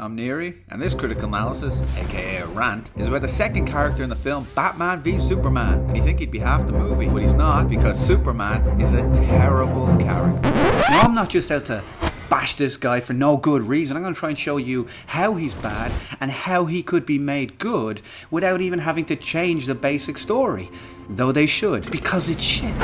I'm Neri, and this critical analysis, aka a rant, is about the second character in the film Batman v Superman. And you think he'd be half the movie, but he's not, because Superman is a terrible character. Now, I'm not just out to bash this guy for no good reason. I'm going to try and show you how he's bad and how he could be made good without even having to change the basic story. Though they should, because it's shit.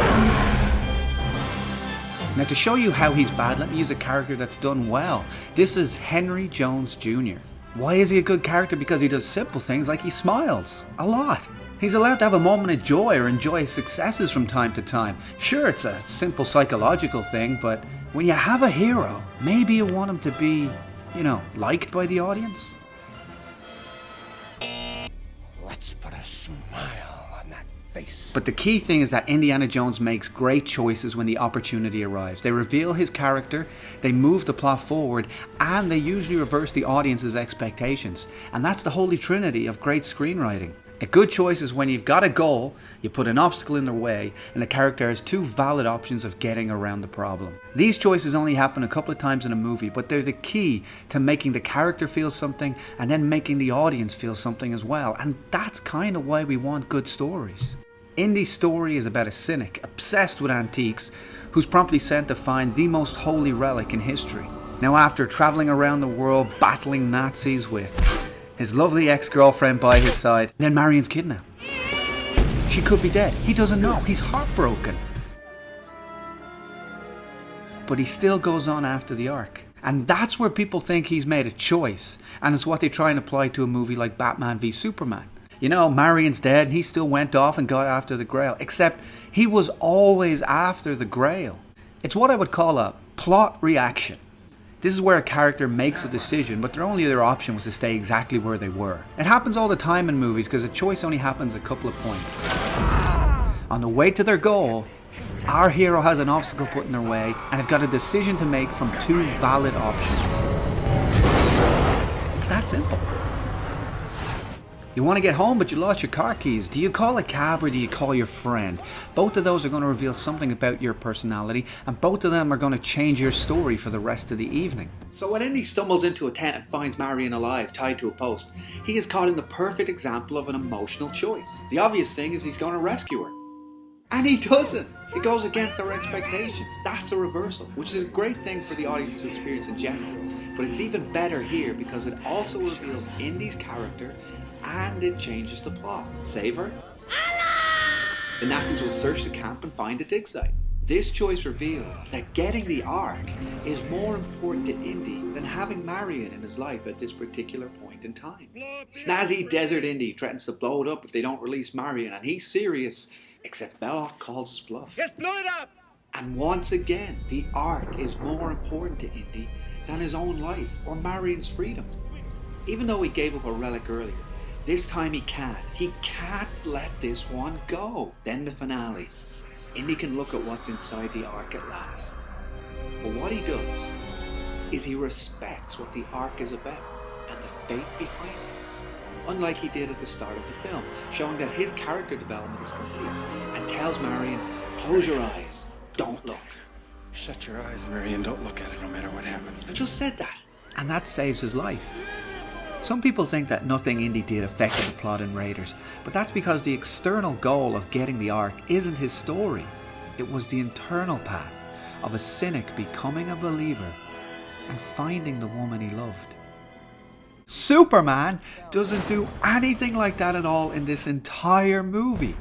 Now, to show you how he's bad, let me use a character that's done well. This is Henry Jones Jr. Why is he a good character? Because he does simple things like he smiles. A lot. He's allowed to have a moment of joy or enjoy his successes from time to time. Sure, it's a simple psychological thing, but when you have a hero, maybe you want him to be, liked by the audience. Let's put a smile on that face. But the key thing is that Indiana Jones makes great choices when the opportunity arrives. They reveal his character, they move the plot forward, and they usually reverse the audience's expectations. And that's the holy trinity of great screenwriting. A good choice is when you've got a goal, you put an obstacle in their way, and the character has two valid options of getting around the problem. These choices only happen a couple of times in a movie, but they're the key to making the character feel something and then making the audience feel something as well. And that's kind of why we want good stories. Indy's story is about a cynic, obsessed with antiques, who's promptly sent to find the most holy relic in history. Now, after traveling around the world battling Nazis with his lovely ex-girlfriend by his side, then Marion's kidnapped. She could be dead. He doesn't know. He's heartbroken. But he still goes on after the Ark. And that's where people think he's made a choice. And it's what they try and apply to a movie like Batman v Superman. Marion's dead and he still went off and got after the Grail. Except he was always after the Grail. It's what I would call a plot reaction. This is where a character makes a decision, but their only other option was to stay exactly where they were. It happens all the time in movies because a choice only happens a couple of points. On the way to their goal, our hero has an obstacle put in their way and they've got a decision to make from two valid options. It's that simple. You want to get home, but you lost your car keys. Do you call a cab or do you call your friend? Both of those are going to reveal something about your personality, and both of them are going to change your story for the rest of the evening. So when Indy stumbles into a tent and finds Marion alive, tied to a post, he is caught in the perfect example of an emotional choice. The obvious thing is he's going to rescue her. And he doesn't. It goes against our expectations. That's a reversal, which is a great thing for the audience to experience in general. But it's even better here because it also reveals Indy's character and it changes the plot. Save her? The Nazis will search the camp and find a dig site. This choice revealed that getting the Ark is more important to Indy than having Marion in his life at this particular point in time. Snazzy Desert Indy threatens to blow it up if they don't release Marion, and he's serious, except Bollox calls his bluff. Yes, blow it up! And once again, the Ark is more important to Indy than his own life or Marion's freedom. Even though he gave up a relic earlier, this time he can't. He can't let this one go. Then the finale. Indy can look at what's inside the Ark at last. But what he does is he respects what the Ark is about and the fate behind it. Unlike he did at the start of the film, showing that his character development is complete, and tells Marion, close your eyes, don't look. Shut your eyes, Marion. Don't look at it no matter what happens. I just said that. And that saves his life. Some people think that nothing Indy did affected the plot in Raiders, but that's because the external goal of getting the Ark isn't his story. It was the internal path of a cynic becoming a believer and finding the woman he loved. Superman doesn't do anything like that at all in this entire movie.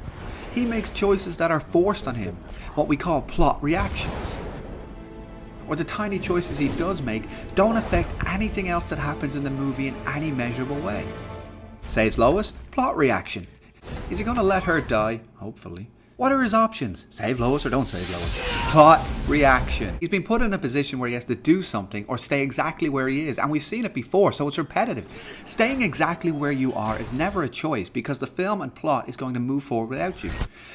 He makes choices that are forced on him, what we call plot reactions. Or the tiny choices he does make don't affect anything else that happens in the movie in any measurable way. Saves Lois? Plot reaction. Is he going to let her die? Hopefully. What are his options? Save Lois or don't save Lois? Plot reaction. He's been put in a position where he has to do something or stay exactly where he is, and we've seen it before, so it's repetitive. Staying exactly where you are is never a choice because the film and plot is going to move forward without you.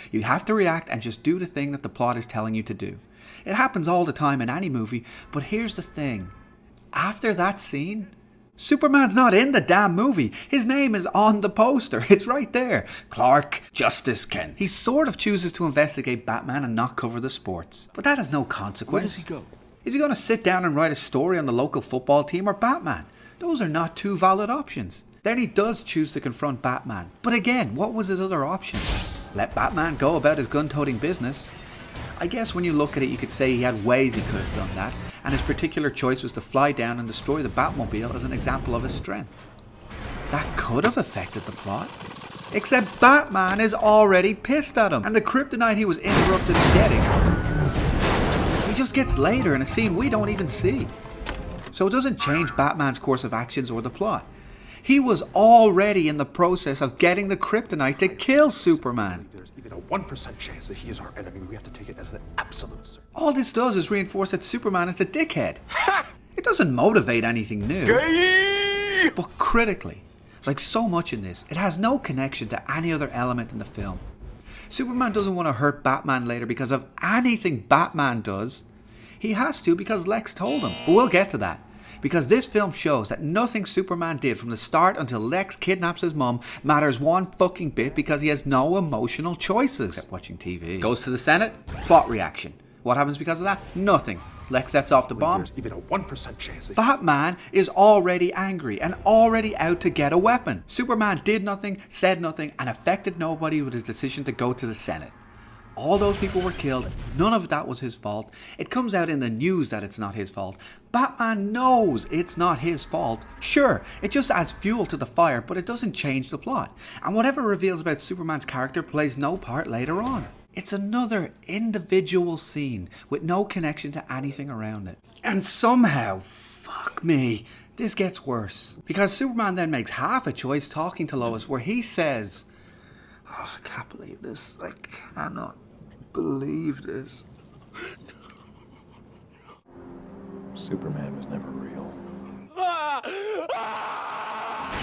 You have to react and just do the thing that the plot is telling you to do. It happens all the time in any movie, but here's the thing. After that scene, Superman's not in the damn movie. His name is on the poster. It's right there. Clark Justice Kent. He sort of chooses to investigate Batman and not cover the sports. But that has no consequence. Where does he go? Is he going to sit down and write a story on the local football team or Batman? Those are not two valid options. Then he does choose to confront Batman. But again, what was his other option? Let Batman go about his gun-toting business. I guess when you look at it, you could say he had ways he could have done that, and his particular choice was to fly down and destroy the Batmobile as an example of his strength. That could have affected the plot. Except Batman is already pissed at him, and the kryptonite he was interrupted in getting, he just gets later in a scene we don't even see. So it doesn't change Batman's course of actions or the plot. He was already in the process of getting the kryptonite to kill Superman. There's even a 1% chance that he is our enemy. We have to take it as an absolute certainty. All this does is reinforce that Superman is a dickhead. It doesn't motivate anything new. But critically, like so much in this, it has no connection to any other element in the film. Superman doesn't want to hurt Batman later because of anything Batman does. He has to because Lex told him. But we'll get to that. Because this film shows that nothing Superman did from the start until Lex kidnaps his mum matters one fucking bit because he has no emotional choices. Except watching TV. Goes to the Senate, plot reaction. What happens because of that? Nothing. Lex sets off the bomb. There's even a 1% chance that Batman is already angry and already out to get a weapon. Superman did nothing, said nothing, and affected nobody with his decision to go to the Senate. All those people were killed. None of that was his fault. It comes out in the news that it's not his fault. Batman knows it's not his fault. Sure, it just adds fuel to the fire, but it doesn't change the plot. And whatever reveals about Superman's character plays no part later on. It's another individual scene with no connection to anything around it. And somehow, fuck me, this gets worse. Because Superman then makes half a choice talking to Lois where he says, "Oh, I can't believe this. I cannot believe this." Superman was never real.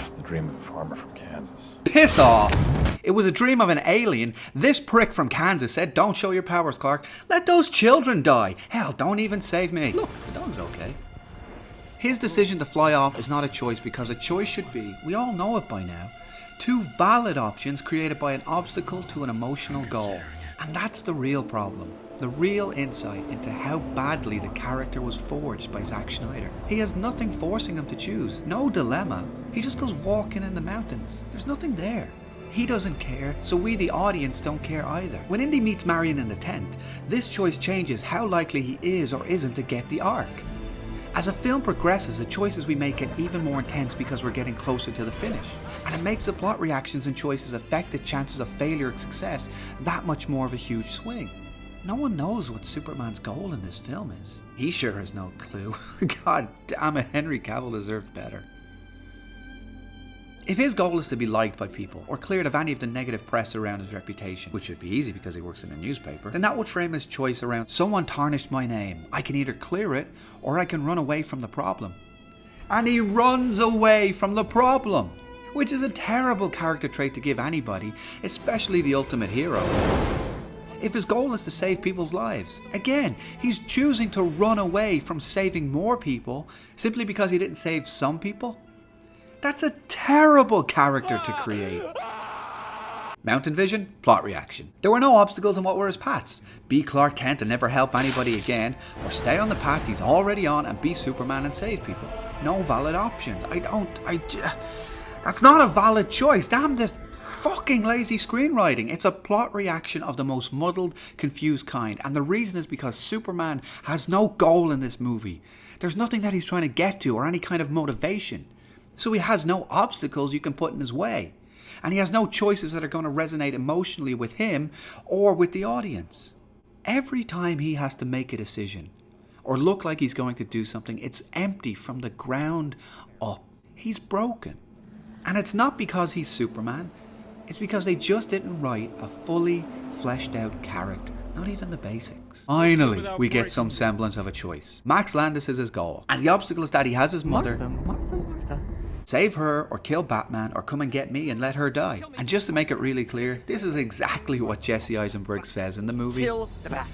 Just the dream of a farmer from Kansas. Piss off! It was a dream of an alien. This prick from Kansas said, "Don't show your powers, Clark. Let those children die. Hell, don't even save me." Look, the dog's okay. His decision to fly off is not a choice because a choice should be, we all know it by now, two valid options created by an obstacle to an emotional goal. And that's the real problem. The real insight into how badly the character was forged by Zack Snyder. He has nothing forcing him to choose. No dilemma. He just goes walking in the mountains. There's nothing there. He doesn't care, so we the audience don't care either. When Indy meets Marion in the tent, this choice changes how likely he is or isn't to get the arc. As a film progresses, the choices we make get even more intense because we're getting closer to the finish. And it makes the plot reactions and choices affect the chances of failure or success that much more of a huge swing. No one knows what Superman's goal in this film is. He sure has no clue. God damn it, Henry Cavill deserved better. If his goal is to be liked by people, or cleared of any of the negative press around his reputation, which should be easy because he works in a newspaper, then that would frame his choice around, someone tarnished my name. I can either clear it, or I can run away from the problem. And he runs away from the problem, which is a terrible character trait to give anybody, especially the ultimate hero. If his goal is to save people's lives, again, he's choosing to run away from saving more people simply because he didn't save some people. That's a terrible character to create. Mountain vision, plot reaction. There were no obstacles in what were his paths. Be Clark Kent and never help anybody again, or stay on the path he's already on and be Superman and save people. No valid options. That's not a valid choice. Damn this fucking lazy screenwriting. It's a plot reaction of the most muddled, confused kind. And the reason is because Superman has no goal in this movie. There's nothing that he's trying to get to or any kind of motivation. So he has no obstacles you can put in his way. And he has no choices that are going to resonate emotionally with him or with the audience. Every time he has to make a decision or look like he's going to do something, it's empty from the ground up. He's broken. And it's not because he's Superman. It's because they just didn't write a fully fleshed out character. Not even the basics. Finally, we get some semblance of a choice. Max Landis is his goal. And the obstacle is that he has his mother. Martha. Save her or kill Batman or come and get me and let her die. And just to make it really clear, this is exactly what Jesse Eisenberg says in the movie. Kill the bat.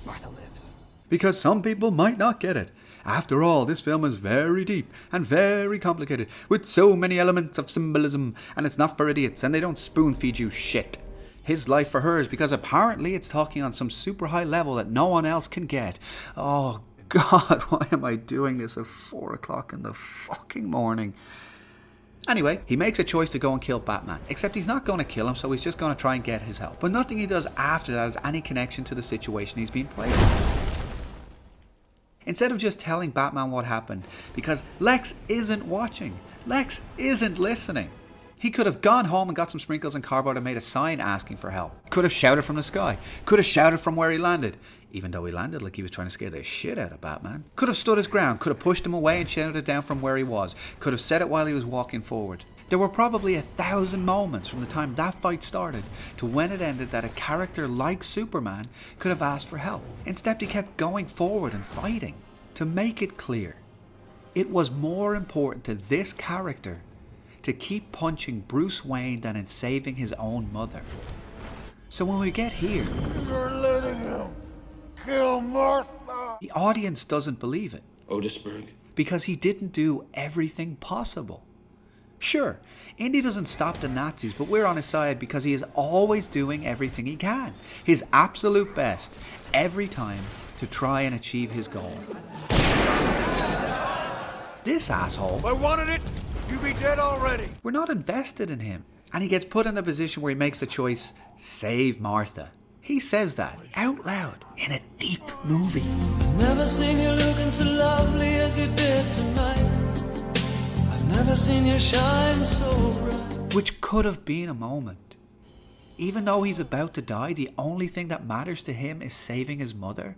Martha lives. Because some people might not get it. After all, this film is very deep and very complicated, with so many elements of symbolism, and it's not for idiots, and they don't spoon feed you shit. His life for her is because apparently it's talking on some super high level that no one else can get. Oh God, why am I doing this at 4 o'clock in the fucking morning? Anyway, he makes a choice to go and kill Batman, except he's not going to kill him, so he's just going to try and get his help. But nothing he does after that has any connection to the situation he's been placed in. Instead of just telling Batman what happened, because Lex isn't watching, Lex isn't listening. He could have gone home and got some sprinkles and cardboard and made a sign asking for help. Could have shouted from the sky. Could have shouted from where he landed. Even though he landed like he was trying to scare the shit out of Batman. Could have stood his ground. Could have pushed him away and shouted down from where he was. Could have said it while he was walking forward. There were probably 1,000 moments from the time that fight started to when it ended that a character like Superman could have asked for help. Instead, he kept going forward and fighting. To make it clear, it was more important to this character to keep punching Bruce Wayne than in saving his own mother. So when we get here, You're letting him kill Martha. the audience doesn't believe it. Otisburg. Because he didn't do everything possible. Sure, Indy doesn't stop the Nazis, but we're on his side because he is always doing everything he can. His absolute best, every time, to try and achieve his goal. This asshole, If I wanted it, you'd be dead already. we're not invested in him. And he gets put in the position where he makes the choice, save Martha. He says that out loud in a deep movie. Never seen you looking so lovely as you did tonight. I've never seen you shine so bright. Which could have been a moment. Even though he's about to die, the only thing that matters to him is saving his mother.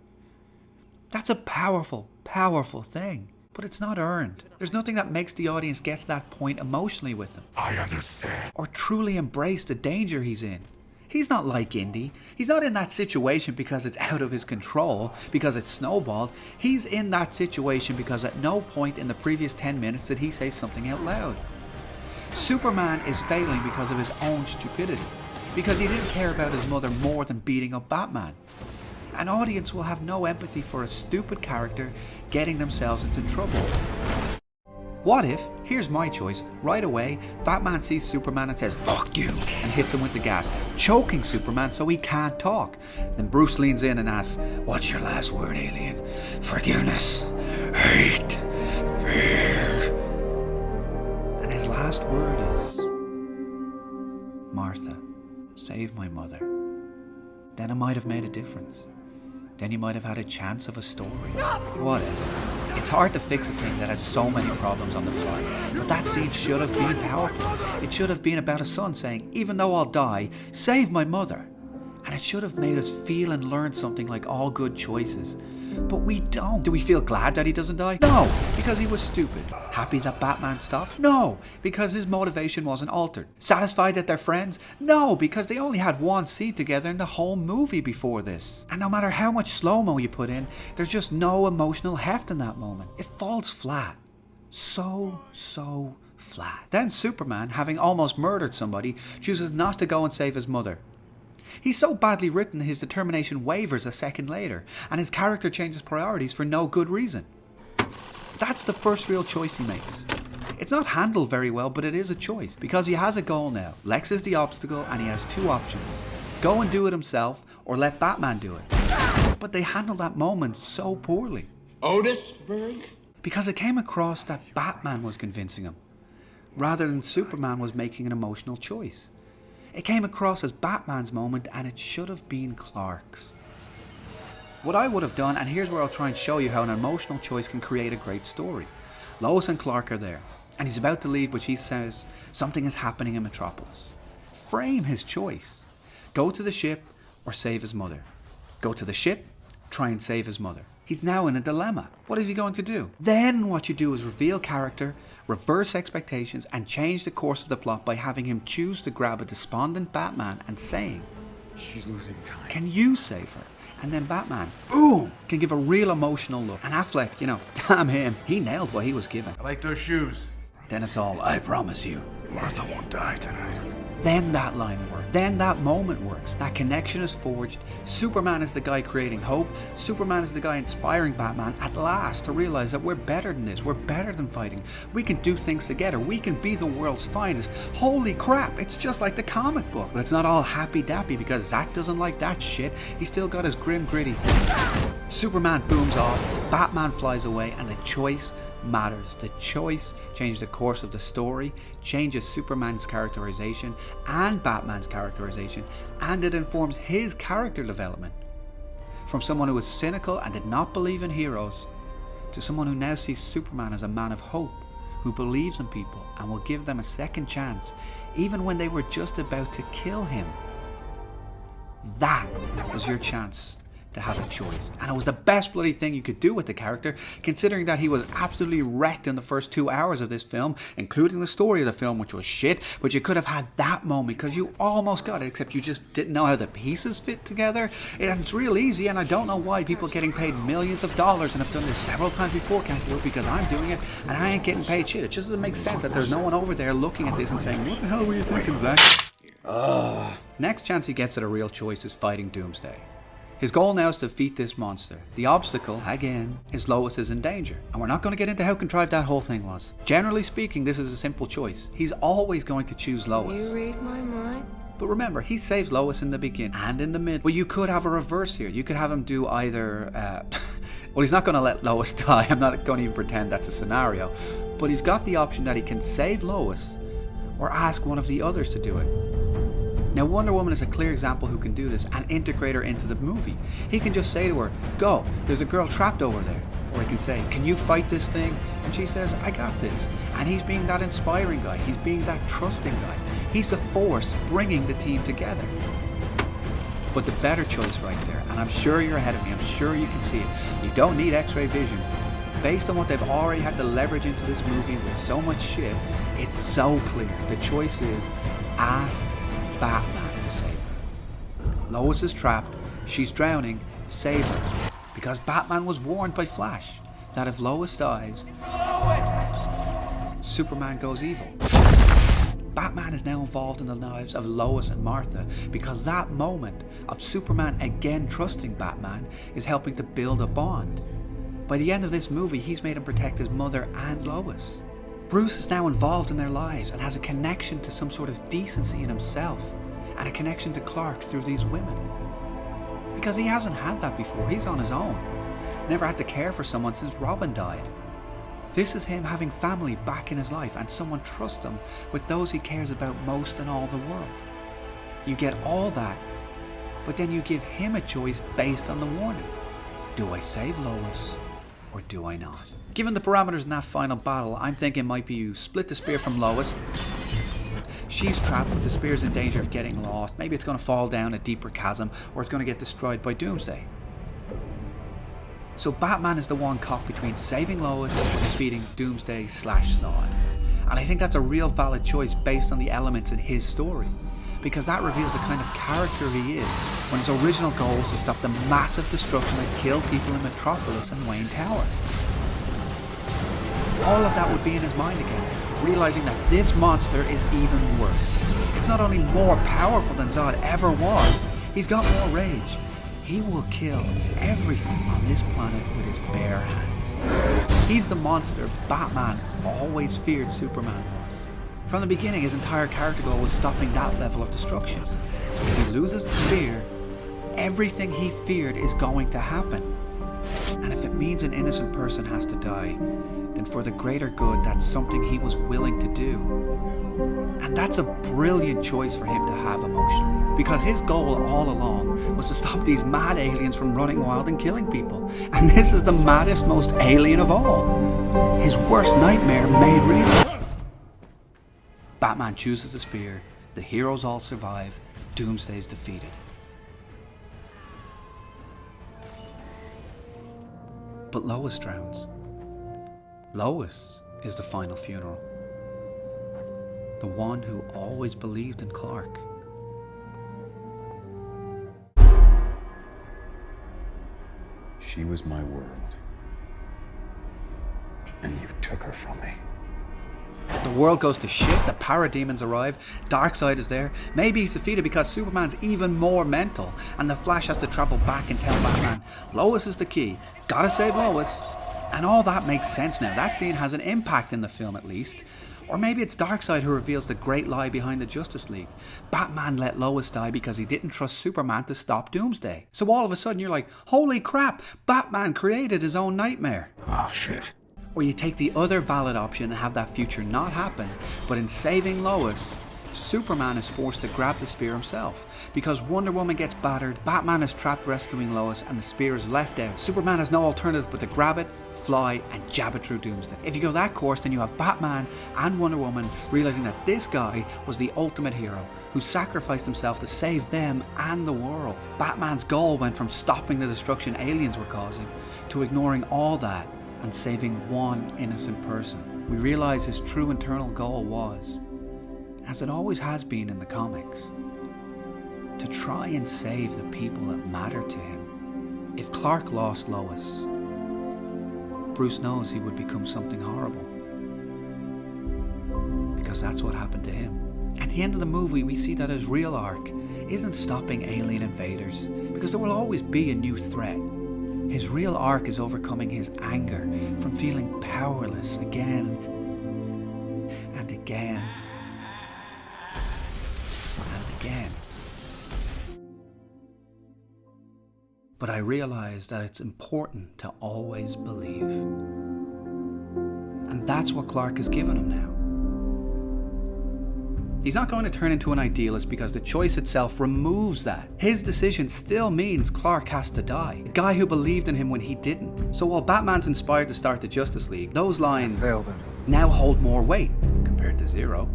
That's a powerful, powerful thing. But it's not earned. There's nothing that makes the audience get to that point emotionally with him. I understand. Or truly embrace the danger he's in. He's not like Indy. He's not in that situation because it's out of his control, because it's snowballed. He's in that situation because at no point in the previous 10 minutes did he say something out loud. Superman is failing because of his own stupidity. Because he didn't care about his mother more than beating up Batman. An audience will have no empathy for a stupid character getting themselves into trouble. What if, here's my choice, right away, Batman sees Superman and says, "Fuck you," and hits him with the gas, choking Superman so he can't talk. Then Bruce leans in and asks, "What's your last word, alien?" "Forgiveness, hate, fear." And his last word is, "Martha, save my mother." Then it might have made a difference. Then you might have had a chance of a story. Whatever. It's hard to fix a thing that has so many problems on the fly. But that scene should have been powerful. It should have been about a son saying, "Even though I'll die, save my mother." And it should have made us feel and learn something like all good choices. But we don't. Do we feel glad that he doesn't die? No, because he was stupid. Happy that Batman stopped? No, because his motivation wasn't altered. Satisfied that they're friends? No, because they only had one scene together in the whole movie before this. And no matter how much slow-mo you put in, there's just no emotional heft in that moment. It falls flat. So flat. Then Superman, having almost murdered somebody, chooses not to go and save his mother. He's so badly written his determination wavers a second later, and his character changes priorities for no good reason. That's the first real choice he makes. It's not handled very well, but it is a choice, because he has a goal now. Lex is the obstacle, and he has two options. Go and do it himself, or let Batman do it. But they handle that moment so poorly. Otisburg? Because it came across that Batman was convincing him, rather than Superman was making an emotional choice. It came across as Batman's moment, and it should have been Clark's. What I would have done, and here's where I'll try and show you how an emotional choice can create a great story. Lois and Clark are there, and he's about to leave, but she says something is happening in Metropolis. Frame his choice. Go to the ship or save his mother. Go to the ship, try and save his mother. He's now in a dilemma. What is he going to do? Then what you do is reveal character, reverse expectations, and change the course of the plot by having him choose to grab a despondent Batman and saying, She's losing time. "Can you save her?" And then Batman, boom, can give a real emotional look. And Affleck, damn him, he nailed what he was given. I like those shoes. Then it's all, "I promise you." Martha won't die tonight. Then that line works. then that moment works. That connection is forged. Superman is the guy creating hope. Superman is the guy inspiring Batman at last to realize that we're better than this. We're better than fighting. We can do things together. We can be the world's finest. Holy crap, it's just like the comic book. But it's not all happy-dappy because Zack doesn't like that shit. He's still got his grim gritty thing. Superman booms off, Batman flies away, and the choice matters. The choice changed the course of the story, changes Superman's characterization and Batman's characterization, and it informs his character development. From someone who was cynical and did not believe in heroes, to someone who now sees Superman as a man of hope, who believes in people and will give them a second chance, even when they were just about to kill him. That was your chance to have a choice, and it was the best bloody thing you could do with the character, considering that he was absolutely wrecked in the first 2 hours of this film, including the story of the film, which was shit. But you could have had that moment because you almost got it, except you just didn't know how the pieces fit together. It's real easy, and I don't know why people getting paid millions of dollars and have done this several times before can't do it, because I'm doing it and I ain't getting paid shit. It just doesn't make sense that there's no one over there looking at this and saying, what the hell were you thinking, Zack? Next chance he gets at a real choice is fighting Doomsday. His goal now is to defeat this monster. The obstacle, again, is Lois is in danger. And we're not going to get into how contrived that whole thing was. Generally speaking, this is a simple choice. He's always going to choose Lois. You read my mind? But remember, he saves Lois in the beginning and in the middle. Well, you could have a reverse here. You could have him do either... well, he's not going to let Lois die. I'm not going to even pretend that's a scenario. But he's got the option that he can save Lois or ask one of the others to do it. Now, Wonder Woman is a clear example who can do this and integrate her into the movie. He can just say to her, go, there's a girl trapped over there. Or he can say, can you fight this thing? And she says, I got this. And he's being that inspiring guy. He's being that trusting guy. He's a force bringing the team together. But the better choice right there, and I'm sure you're ahead of me, I'm sure you can see it, you don't need X-ray vision. Based on what they've already had to leverage into this movie with so much shit, it's so clear. The choice is, ask Batman to save her. Lois is trapped, she's drowning, save her. Because Batman was warned by Flash that if Lois dies, Superman goes evil. Batman is now involved in the lives of Lois and Martha because that moment of Superman again trusting Batman is helping to build a bond. By the end of this movie, he's made him protect his mother and Lois. Bruce is now involved in their lives and has a connection to some sort of decency in himself and a connection to Clark through these women. Because he hasn't had that before, he's on his own. Never had to care for someone since Robin died. This is him having family back in his life and someone trust him with those he cares about most in all the world. You get all that, but then you give him a choice based on the warning. Do I save Lois or do I not? Given the parameters in that final battle, I'm thinking might be you split the spear from Lois. She's trapped, but the spear's in danger of getting lost. Maybe it's going to fall down a deeper chasm, or it's going to get destroyed by Doomsday. So Batman is the one caught between saving Lois and defeating Doomsday/Zod. And I think that's a real valid choice based on the elements in his story, because that reveals the kind of character he is when his original goal was to stop the massive destruction that killed people in Metropolis and Wayne Tower. All of that would be in his mind again, realizing that this monster is even worse. It's not only more powerful than Zod ever was, he's got more rage. He will kill everything on this planet with his bare hands. He's the monster Batman always feared Superman was. From the beginning, his entire character goal was stopping that level of destruction. If he loses the spear, everything he feared is going to happen. And if it means an innocent person has to die, then for the greater good, that's something he was willing to do. And that's a brilliant choice for him to have emotionally, because his goal all along was to stop these mad aliens from running wild and killing people. And this is the maddest, most alien of all. His worst nightmare made real. Batman chooses the spear, the heroes all survive, Doomsday's defeated. But Lois drowns. Lois is the final funeral. The one who always believed in Clark. She was my world, and you took her from me. The world goes to shit, the parademons arrive, Darkseid is there, maybe he's defeated because Superman's even more mental, and the Flash has to travel back and tell Batman, Lois is the key, gotta save Lois. And all that makes sense now, that scene has an impact in the film at least. Or maybe it's Darkseid who reveals the great lie behind the Justice League. Batman let Lois die because he didn't trust Superman to stop Doomsday. So all of a sudden you're like, holy crap, Batman created his own nightmare. Oh, shit. Or you take the other valid option and have that future not happen, but in saving Lois, Superman is forced to grab the spear himself. Because Wonder Woman gets battered, Batman is trapped rescuing Lois, and the spear is left out. Superman has no alternative but to grab it, fly, and jab it through Doomsday. If you go that course, then you have Batman and Wonder Woman realizing that this guy was the ultimate hero, who sacrificed himself to save them and the world. Batman's goal went from stopping the destruction aliens were causing, to ignoring all that and saving one innocent person. We realize his true internal goal was, as it always has been in the comics, to try and save the people that matter to him. If Clark lost Lois, Bruce knows he would become something horrible. Because that's what happened to him. At the end of the movie, we see that his real arc isn't stopping alien invaders, because there will always be a new threat. His real arc is overcoming his anger from feeling powerless again and again and again. But I realize that it's important to always believe. And that's what Clark has given him now. He's not going to turn into an idealist because the choice itself removes that. His decision still means Clark has to die. A guy who believed in him when he didn't. So while Batman's inspired to start the Justice League, those lines now hold more weight compared to Zero.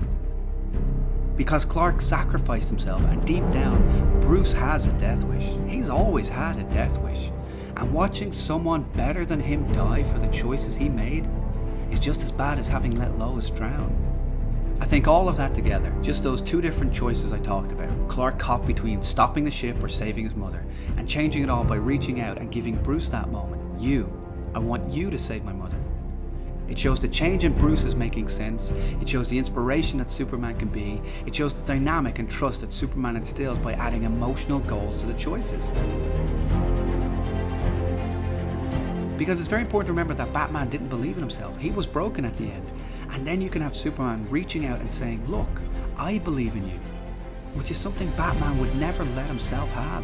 Because Clark sacrificed himself, and deep down, Bruce has a death wish. He's always had a death wish. And watching someone better than him die for the choices he made is just as bad as having let Lois drown. I think all of that together, just those two different choices I talked about, Clark caught between stopping the ship or saving his mother, and changing it all by reaching out and giving Bruce that moment. I want you to save my mother. It shows the change in Bruce is making sense. It shows the inspiration that Superman can be. It shows the dynamic and trust that Superman instills by adding emotional goals to the choices. Because it's very important to remember that Batman didn't believe in himself. He was broken at the end. And then you can have Superman reaching out and saying, look, I believe in you. Which is something Batman would never let himself have.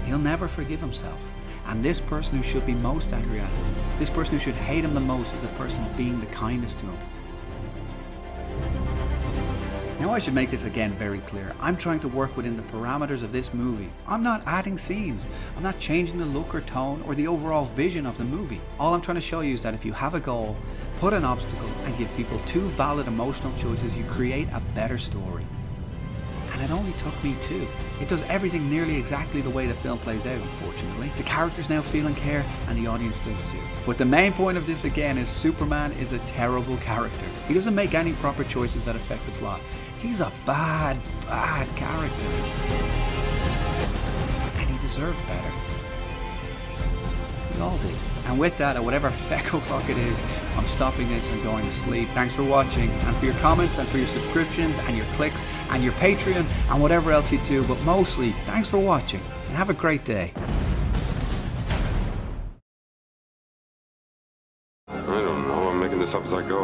He'll never forgive himself. And this person who should be most angry at him, this person who should hate him the most, is the person being the kindest to him. Now I should make this again very clear. I'm trying to work within the parameters of this movie. I'm not adding scenes. I'm not changing the look or tone or the overall vision of the movie. All I'm trying to show you is that if you have a goal, put an obstacle, and give people two valid emotional choices, you create a better story. And it only took me two. It does everything nearly exactly the way the film plays out, unfortunately. The characters now feel and care, and the audience does too. But the main point of this again is Superman is a terrible character. He doesn't make any proper choices that affect the plot. He's a bad, bad character. And he deserved better. We all did. And with that, at whatever feck o'clock it is, I'm stopping this and going to sleep. Thanks for watching, and for your comments, and for your subscriptions, and your clicks, and your Patreon, and whatever else you do. But mostly, thanks for watching, and have a great day. I don't know. I'm making this up as I go.